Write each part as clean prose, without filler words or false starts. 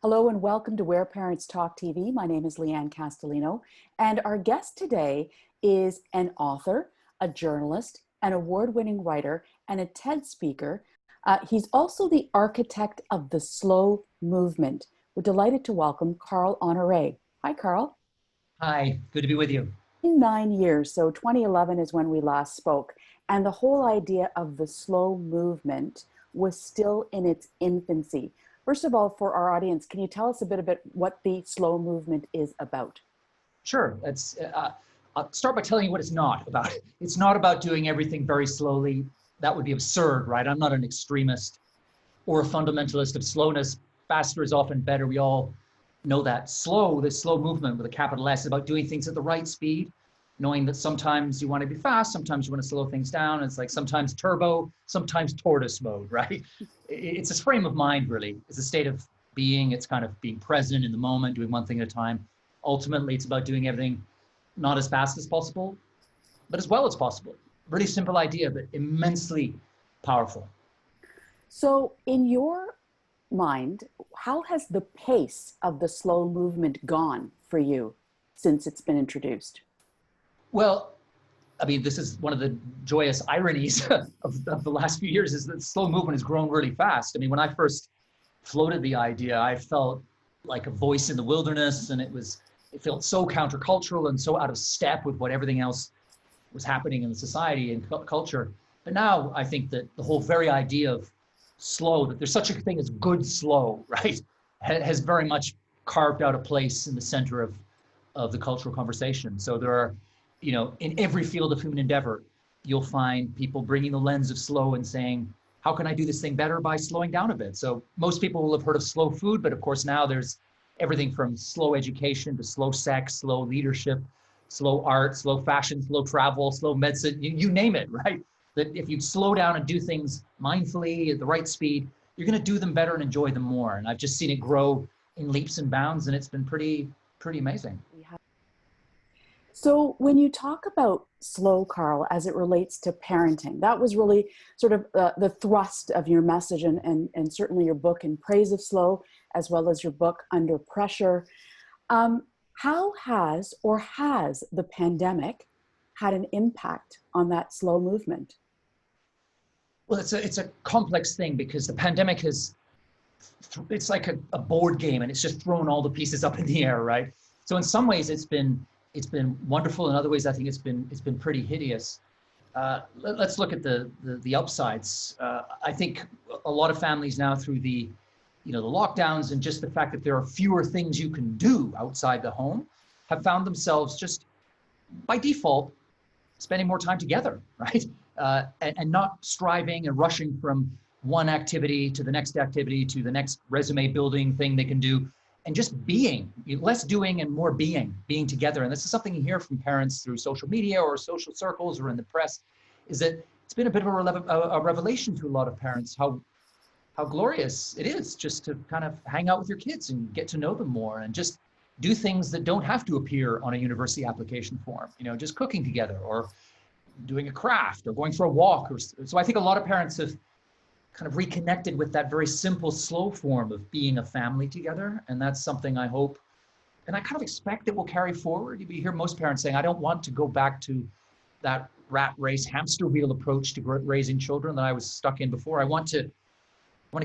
Hello and welcome to Where Parents Talk TV. My name is Lianne Castelino, and our guest today is an author, a journalist, an award-winning writer, and a TED speaker. He's also the architect of the slow movement. We're delighted to welcome Carl Honoré. Hi, Carl. Hi, good to be with you. In 9 years, so 2011 is when we last spoke, and the whole idea of the slow movement was still in its infancy. First of all, for our audience, can you tell us a bit about what the slow movement is about? Sure, I'll start by telling you what it's not about. It's not about doing everything very slowly. That would be absurd, right? I'm not an extremist or a fundamentalist of slowness. Faster is often better. We all know that. This slow movement with a capital S, is about doing things at the right speed, knowing that sometimes you want to be fast, sometimes you want to slow things down. It's like sometimes turbo, sometimes tortoise mode, right? It's a frame of mind, really. It's a state of being. It's kind of being present in the moment, doing one thing at a time. Ultimately, it's about doing everything not as fast as possible, but as well as possible. Really simple idea, but immensely powerful. So in your mind, how has the pace of the slow movement gone for you since it's been introduced? Well, I mean, this is one of the joyous ironies of the last few years is that slow movement has grown really fast. I mean, when I first floated the idea, I felt like a voice in the wilderness, and it felt so countercultural and so out of step with what everything else was happening in the society and culture. But now I think that the whole very idea of slow, that there's such a thing as good slow, right, has very much carved out a place in the center of the cultural conversation. So there are, in every field of human endeavor, you'll find people bringing the lens of slow and saying, how can I do this thing better by slowing down a bit? So most people will have heard of slow food, but of course now there's everything from slow education to slow sex, slow leadership, slow art, slow fashion, slow travel, slow medicine, you name it, right? That if you slow down and do things mindfully at the right speed, you're going to do them better and enjoy them more. And I've just seen it grow in leaps and bounds, and it's been pretty amazing. So when you talk about slow, Carl, as it relates to parenting, that was really sort of the thrust of your message and certainly your book In Praise of Slow, as well as your book Under Pressure. How has the pandemic had an impact on that slow movement? Well, it's a complex thing because the pandemic it's like a board game, and it's just thrown all the pieces up in the air, right? So in some ways it's been wonderful. In other ways, I think it's been pretty hideous. Let's look at the upsides. I think a lot of families now, through the lockdowns and just the fact that there are fewer things you can do outside the home, have found themselves just by default spending more time together, right? And not striving and rushing from one activity to the next activity to the next resume building thing they can do, and just being, less doing and more being together. And this is something you hear from parents through social media or social circles or in the press, is that it's been a bit of a revelation to a lot of parents how glorious it is just to kind of hang out with your kids and get to know them more and just do things that don't have to appear on a university application form, just cooking together or doing a craft or going for a walk. So I think a lot of parents have kind of reconnected with that very simple, slow form of being a family together. And that's something I hope, and I kind of expect it will carry forward. You hear most parents saying, I don't want to go back to that rat race, hamster wheel approach to raising children that I was stuck in before. I want to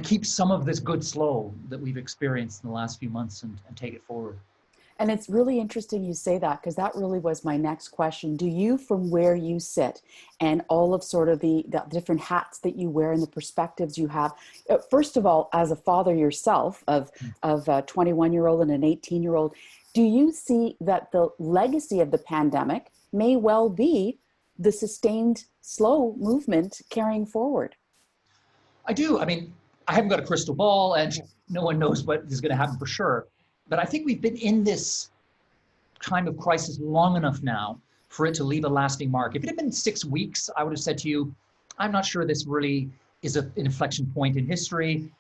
keep some of this good slow that we've experienced in the last few months and take it forward. And it's really interesting you say that, because that really was my next question. Do you, from where you sit and all of sort of the different hats that you wear and the perspectives you have, first of all, as a father yourself of a 21-year-old and an 18-year-old, do you see that the legacy of the pandemic may well be the sustained slow movement carrying forward? I do. I mean, I haven't got a crystal ball and no one knows what is going to happen for sure. But I think we've been in this time of crisis long enough now for it to leave a lasting mark. If it had been 6 weeks, I would have said to you, I'm not sure this really is an inflection point in history.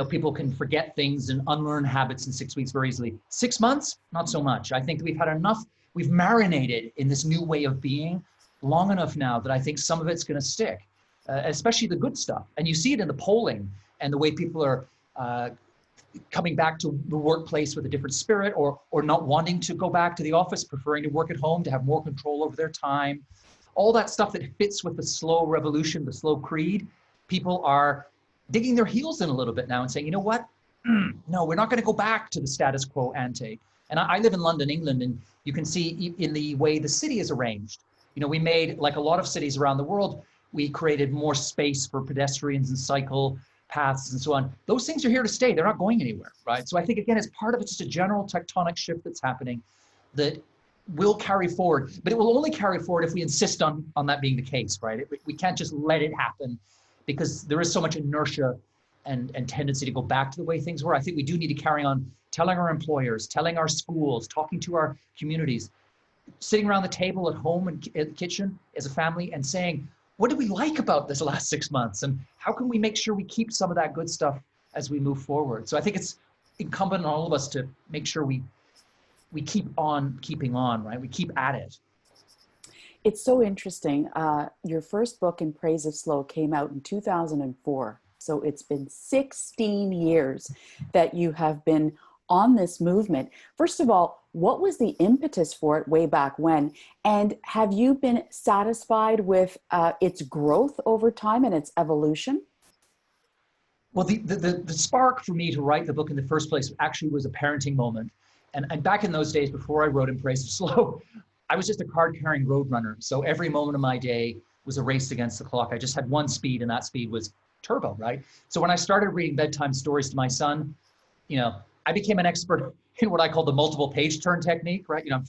People can forget things and unlearn habits in 6 weeks very easily. 6 months, not so much. I think we've had enough, we've marinated in this new way of being long enough now that I think some of it's going to stick, especially the good stuff. And you see it in the polling and the way people are coming back to the workplace with a different spirit, or not wanting to go back to the office, preferring to work at home to have more control over their time. All that stuff that fits with the slow revolution, the slow creed, people are digging their heels in a little bit now and saying, you know what? No, we're not going to go back to the status quo ante. And I live in London, England, and you can see in the way the city is arranged. You know, we made, like a lot of cities around the world, we created more space for pedestrians and cycle paths and so on. Those things are here to stay. They're not going anywhere, right? So I think, again, it's part of it, just a general tectonic shift that's happening that will carry forward, but it will only carry forward if we insist on that being the case, right? We can't just let it happen, because there is so much inertia and tendency to go back to the way things were. I think we do need to carry on telling our employers, telling our schools, talking to our communities, sitting around the table at home and in the kitchen as a family and saying, what did we like about this last 6 months? And how can we make sure we keep some of that good stuff as we move forward? So I think it's incumbent on all of us to make sure we keep on keeping on, right? We keep at it. It's so interesting. Your first book, In Praise of Slow, came out in 2004. So it's been 16 years that you have been on this movement. First of all, what was the impetus for it way back when? And have you been satisfied with its growth over time and its evolution? Well, the spark for me to write the book in the first place actually was a parenting moment. And back in those days, before I wrote In Praise of Slow, I was just a card-carrying road runner. So every moment of my day was a race against the clock. I just had one speed, and that speed was turbo, right? So when I started reading bedtime stories to my son, you know, I became an expert in what I call the multiple page turn technique, right? You know,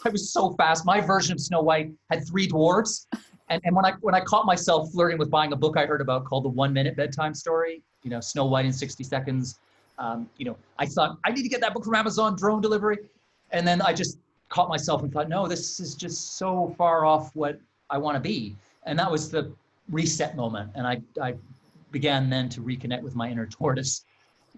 I was so fast. My version of Snow White had 3 dwarfs. And when I caught myself flirting with buying a book I heard about called The 1 Minute Bedtime Story, you know, Snow White in 60 Seconds, you know, I thought, I need to get that book from Amazon, drone delivery. And then I just caught myself and thought, no, this is just so far off what I want to be. And that was the reset moment. And I began then to reconnect with my inner tortoise.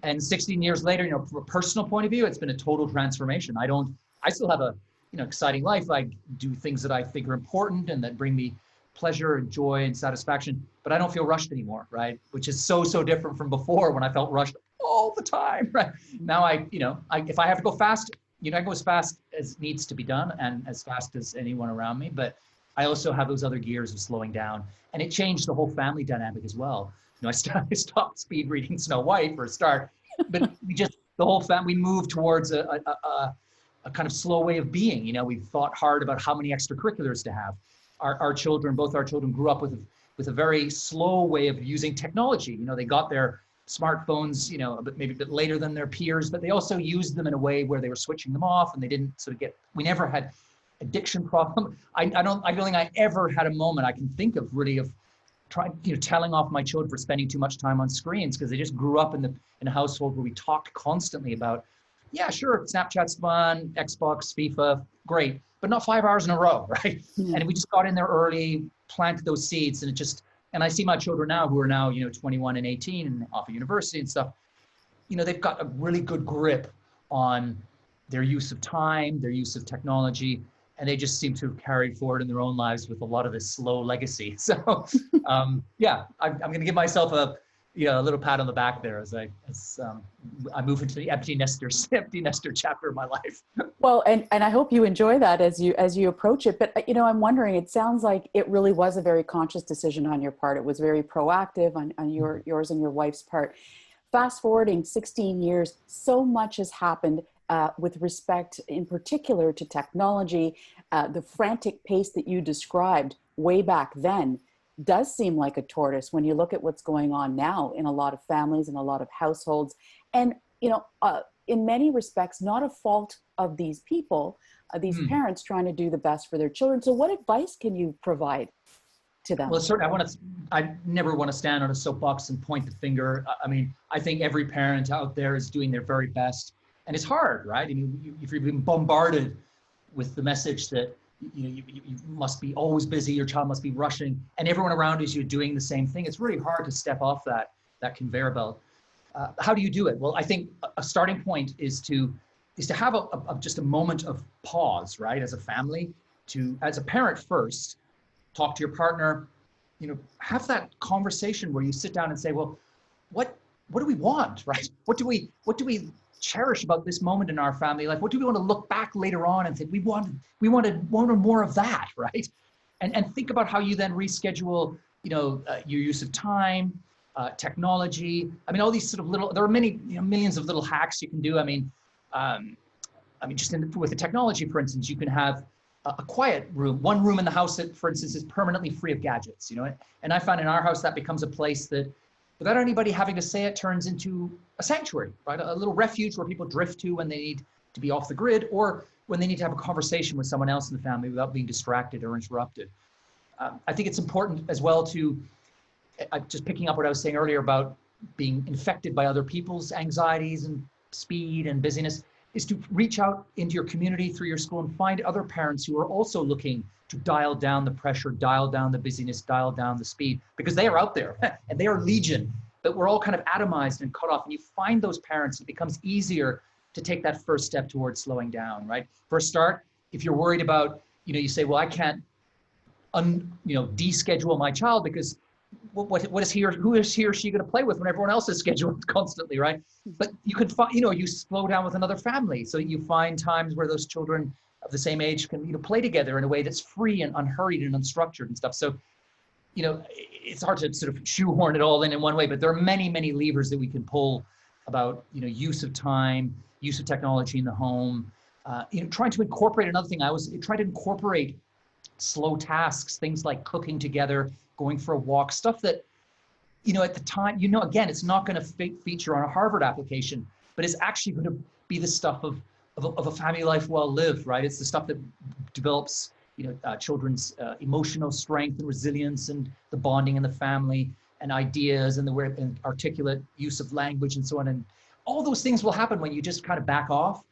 And 16 years later, you know, from a personal point of view, it's been a total transformation. I still have a, you know, exciting life. I do things that I think are important and that bring me pleasure and joy and satisfaction, but I don't feel rushed anymore, right? Which is so different from before, when I felt rushed all the time, right? Now if I have to go fast, you know, I go as fast as needs to be done and as fast as anyone around me, but I also have those other gears of slowing down, and it changed the whole family dynamic as well. You know, I stopped speed reading Snow White for a start, but the whole family moved towards a kind of slow way of being. You know, we thought hard about how many extracurriculars to have. Our children, both our children, grew up with a very slow way of using technology. You know, they got their smartphones, you know, maybe a bit later than their peers, but they also used them in a way where they were switching them off, and they didn't sort of we never had addiction problem. I don't think I ever had a moment I can think of really of trying, you know, telling off my children for spending too much time on screens, because they just grew up in a household where we talked constantly about, yeah, sure, Snapchat's fun, Xbox, FIFA, great, but not 5 hours in a row, right? Yeah. And we just got in there early, planted those seeds, and I see my children now who are now, you know, 21 and 18 and off of university and stuff, you know, they've got a really good grip on their use of time, their use of technology, and they just seem to have carried forward in their own lives with a lot of this slow legacy. So, yeah, I'm going to give myself a little pat on the back there as I move into the empty nester chapter of my life. Well, and I hope you enjoy that as you approach it. But, you know, I'm wondering, it sounds like it really was a very conscious decision on your part. It was very proactive on yours and your wife's part. Fast forwarding 16 years, so much has happened with respect in particular to technology. The frantic pace that you described way back then does seem like a tortoise when you look at what's going on now in a lot of families and a lot of households. And, you know, in many respects, not a fault of these people, these parents trying to do the best for their children. So what advice can you provide to them? Well, certainly, I never want to stand on a soapbox and point the finger. I mean, I think every parent out there is doing their very best. And it's hard, right? I mean, if you're being bombarded with the message that you must be always busy, your child must be rushing, and everyone around you doing the same thing, it's really hard to step off that conveyor belt. How do you do it? Well, I think a starting point is to have just a moment of pause, right? As a family, as a parent first, talk to your partner, you know, have that conversation where you sit down and say, well, what what do we want, right? What do we cherish about this moment in our family life? What do we want to look back later on and think we wanted more of that, right? And think about how you then reschedule, your use of time, technology. I mean, all these sort of little. There are many, millions of little hacks you can do. Um, just with the technology, for instance, you can have a quiet room, one room in the house that, for instance, is permanently free of gadgets. And I found in our house that becomes a place that, without anybody having to say it, turns into a sanctuary, right? A little refuge where people drift to when they need to be off the grid, or when they need to have a conversation with someone else in the family without being distracted or interrupted. I think it's important as well to, just picking up what I was saying earlier about being infected by other people's anxieties and speed and busyness, is to reach out into your community through your school and find other parents who are also looking to dial down the pressure, dial down the busyness, dial down the speed, because they are out there and they are legion, but we're all kind of atomized and cut off. And you find those parents, it becomes easier to take that first step towards slowing down, right? For a start, if you're worried about, you say, well, I can't, deschedule my child because what is who is he or she going to play with when everyone else is scheduled constantly, right? But you could find, you slow down with another family. So you find times where those children of the same age can, play together in a way that's free and unhurried and unstructured and stuff. So, it's hard to sort of shoehorn it all in one way, but there are many, many levers that we can pull about, use of time, use of technology in the home, trying to incorporate another thing. I was trying to incorporate slow tasks, things like cooking together, going for a walk, stuff that, at the time, again, it's not going to feature on a Harvard application, but it's actually going to be the stuff of a family life well lived, right? It's the stuff that develops, children's emotional strength and resilience and the bonding in the family and ideas and and articulate use of language and so on. And all those things will happen when you just kind of back off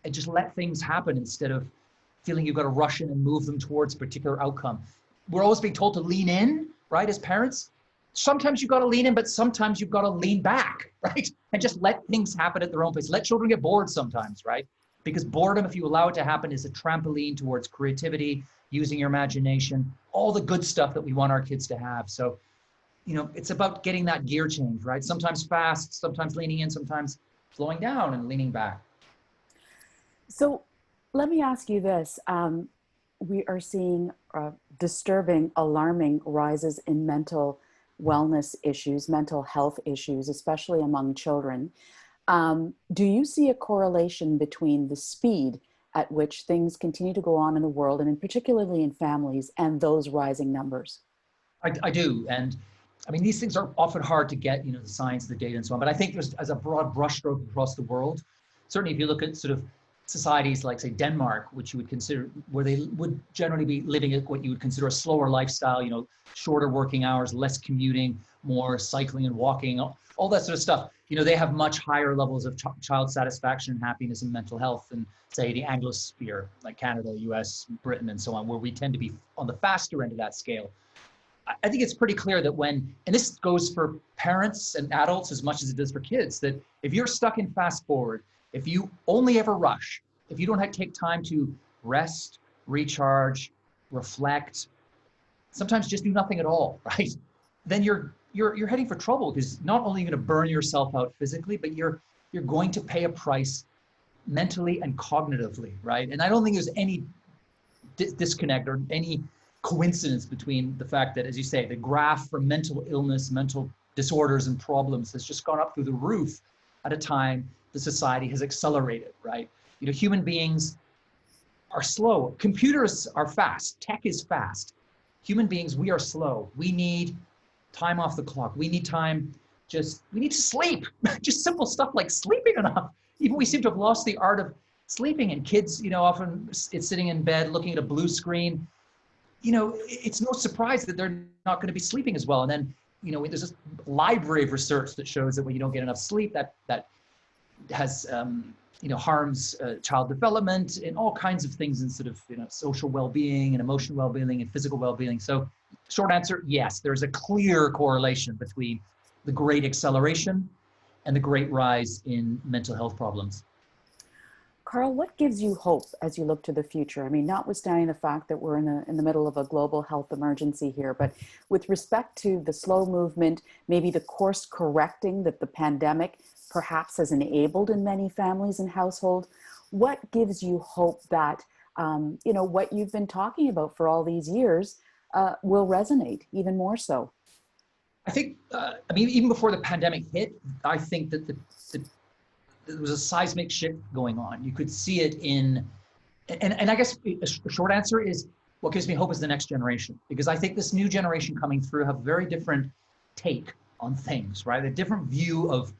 and just let things happen instead of feeling you've got to rush in and move them towards a particular outcome. We're always being told to lean in, right, as parents. Sometimes you've got to lean in, but sometimes you've got to lean back, right? And just let things happen at their own pace. Let children get bored sometimes, right? Because boredom, if you allow it to happen, is a trampoline towards creativity, using your imagination, all the good stuff that we want our kids to have. So, it's about getting that gear change, right? Sometimes fast, sometimes leaning in, sometimes slowing down and leaning back. So let me ask you this. We are seeing disturbing, alarming rises in mental wellness issues, mental health issues, especially among children. Do you see a correlation between the speed at which things continue to go on in the world, and particularly in families, and those rising numbers? I do. And I mean, these things are often hard to get, the science, the data and so on. But I think there's, as a broad brushstroke across the world, certainly if you look at sort of societies like, say, Denmark, which you would consider, where they would generally be living at what you would consider a slower lifestyle, shorter working hours, less commuting, more cycling and walking, all that sort of stuff. They have much higher levels of child satisfaction and happiness and mental health than, say, the Anglosphere, like Canada, US, Britain, and so on, where we tend to be on the faster end of that scale. I think it's pretty clear that and this goes for parents and adults as much as it does for kids, that if you're stuck in fast forward, if you only ever rush, if you don't take time to rest, recharge, reflect, sometimes just do nothing at all, right? Then you're heading for trouble, because not only are you going to burn yourself out physically, but you're going to pay a price mentally and cognitively, right? And I don't think there's any disconnect or any coincidence between the fact that, as you say, the graph for mental illness, mental disorders and problems has just gone up through the roof at a time the society has accelerated, right? Human beings are slow. Computers are fast. Tech is fast. Human beings, we are slow. We need time off the clock. We need time, we need to sleep. Just simple stuff like sleeping enough. Even we seem to have lost the art of sleeping, and kids, often it's sitting in bed looking at a blue screen. It's no surprise that they're not going to be sleeping as well. And then, there's this library of research that shows that when you don't get enough sleep, that has, harms child development and all kinds of things in sort of, social well-being and emotional well-being and physical well-being. So short answer, yes, there's a clear correlation between the great acceleration and the great rise in mental health problems. Carl, what gives you hope as you look to the future? I mean, notwithstanding the fact that we're in the middle of a global health emergency here, but with respect to the slow movement, maybe the course correcting that the pandemic perhaps has enabled in many families and households, what gives you hope that, what you've been talking about for all these years will resonate even more so? I think, even before the pandemic hit, I think that there was a seismic shift going on. You could see it and I guess a short answer is what gives me hope is the next generation, because I think this new generation coming through have a very different take on things, right? A different view of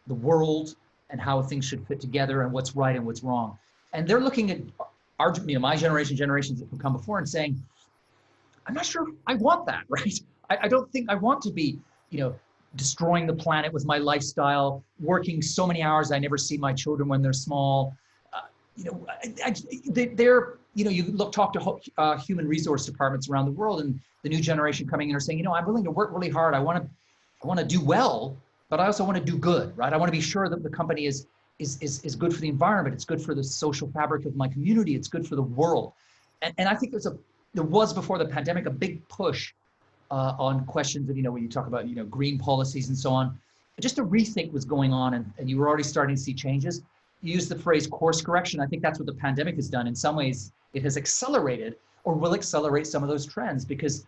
the world and how things should fit together and what's right and what's wrong. And they're looking at my generation, generations that have come before and saying, I'm not sure I want that, right? I don't think I want to be, destroying the planet with my lifestyle, working so many hours I never see my children when they're small. Talk to human resource departments around the world, and the new generation coming in are saying, I'm willing to work really hard. I want to do well, but I also want to do good, right? I want to be sure that the company is good for the environment. It's good for the social fabric of my community. It's good for the world. And I think there was before the pandemic a big push on questions of, when you talk about, green policies and so on. Just a rethink was going on, and you were already starting to see changes. You used the phrase course correction. I think that's what the pandemic has done. In some ways, it has accelerated or will accelerate some of those trends, because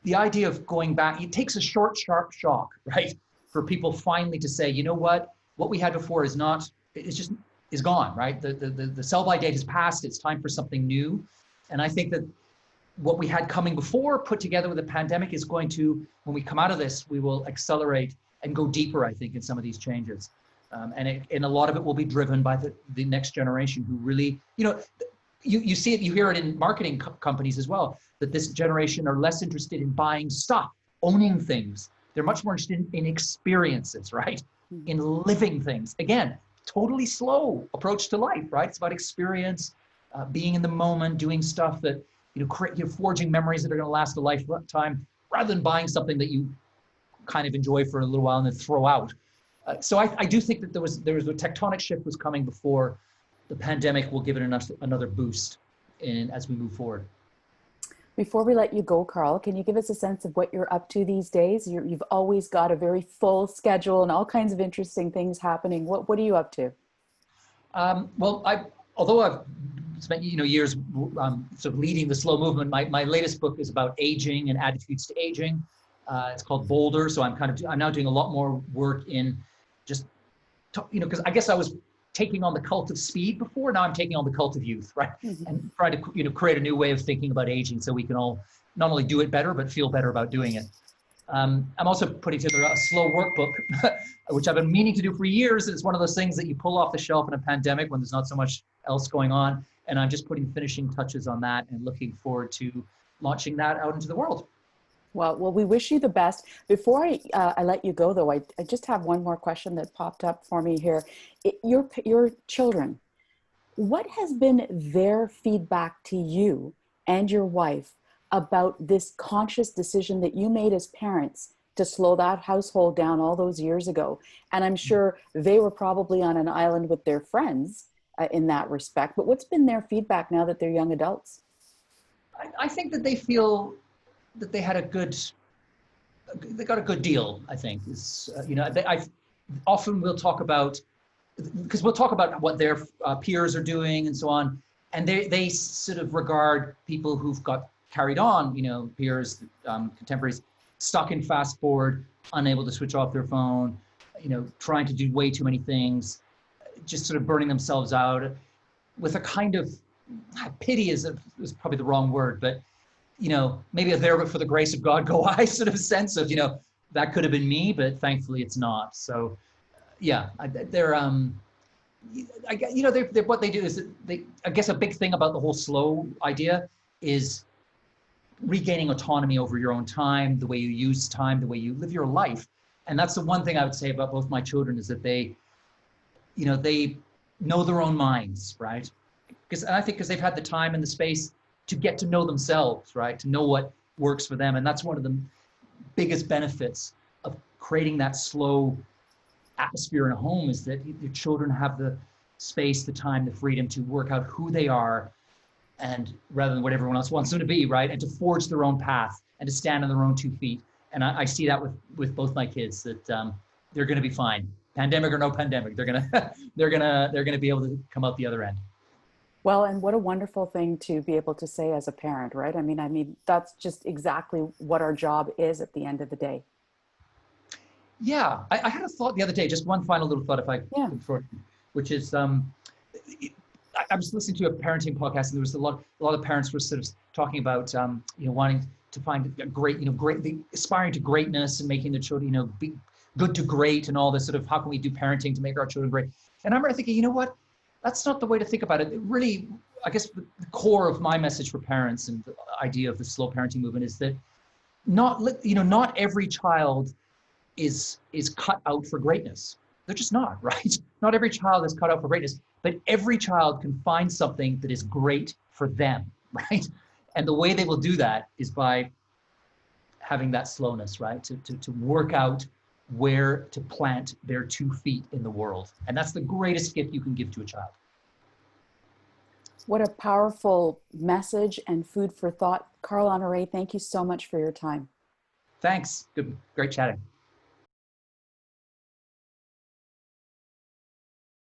the idea of going back, it takes a short, sharp shock, right? For people finally to say, what we had before is gone, right? The sell-by date has passed. It's time for something new. And I think that what we had coming before, put together with the pandemic, is going to, when we come out of this, we will accelerate and go deeper, I think, in some of these changes. And a lot of it will be driven by the next generation who really, you see it, you hear it in marketing companies as well, that this generation are less interested in buying stuff, owning things. They're much more interested in experiences, right? In living things. Again, totally slow approach to life, right? It's about experience, being in the moment, doing stuff that, you're forging memories that are going to last a lifetime, rather than buying something that you kind of enjoy for a little while and then throw out. So I do think that there was a tectonic shift was coming before the pandemic. Will give it another boost as we move forward. Before we let you go, Carl, can you give us a sense of what you're up to these days? You've always got a very full schedule and all kinds of interesting things happening. What are you up to? Although I've spent years sort of leading the slow movement, my latest book is about aging and attitudes to aging. It's called Bolder. So I'm now doing a lot more work in just because I guess I was taking on the cult of speed before. Now I'm taking on the cult of youth, right? Mm-hmm. And try to create a new way of thinking about aging, so we can all not only do it better but feel better about doing it. I'm also putting together a slow workbook, which I've been meaning to do for years. It's one of those things that you pull off the shelf in a pandemic when there's not so much else going on. And I'm just putting finishing touches on that and looking forward to launching that out into the world. Well, we wish you the best. Before I let you go, though, I just have one more question that popped up for me here. Your children, what has been their feedback to you and your wife about this conscious decision that you made as parents to slow that household down all those years ago? And I'm sure they were probably on an island with their friends in that respect, but what's been their feedback now that they're young adults? I think that they feel that they got a good deal. I think I often will talk about, because we'll talk about what their peers are doing and so on, and they sort of regard people who've got carried on, peers, contemporaries, stuck in fast forward, unable to switch off their phone, trying to do way too many things, just sort of burning themselves out with a kind of pity is probably the wrong word, but maybe a there but for the grace of God go I sort of sense of, that could have been me, but thankfully it's not. So they're what they do is that I guess a big thing about the whole slow idea is regaining autonomy over your own time, the way you use time, the way you live your life. And that's the one thing I would say about both my children, is that they know their own minds, right? Because they've had the time and the space to get to know themselves, right? To know what works for them. And that's one of the biggest benefits of creating that slow atmosphere in a home, is that your children have the space, the time, the freedom to work out who they are, and rather than what everyone else wants them to be, right? And to forge their own path and to stand on their own 2 feet. And I see that with both my kids, that they're going to be fine, pandemic or no pandemic. They're gonna they're gonna be able to come out the other end. Well, and what a wonderful thing to be able to say as a parent, right? I mean, that's just exactly what our job is at the end of the day. Yeah, I had a thought the other day, just one final little thought, if I Yeah. could throw it, which is I was listening to a parenting podcast, and there was a lot of parents were sort of talking about wanting to find a great, aspiring to greatness and making their children be good to great, and all this sort of, how can we do parenting to make our children great? And I remember thinking, you know what, that's not the way to think about it. It really, I guess the core of my message for parents and the idea of the slow parenting movement is that not every child is cut out for greatness. They're just not, right? Not every child is cut out for greatness, but every child can find something that is great for them, right? And the way they will do that is by having that slowness, right? To work out where to plant their 2 feet in the world. And that's the greatest gift you can give to a child. What a powerful message and food for thought. Carl Honoré, thank you so much for your time. Thanks. Good, great chatting.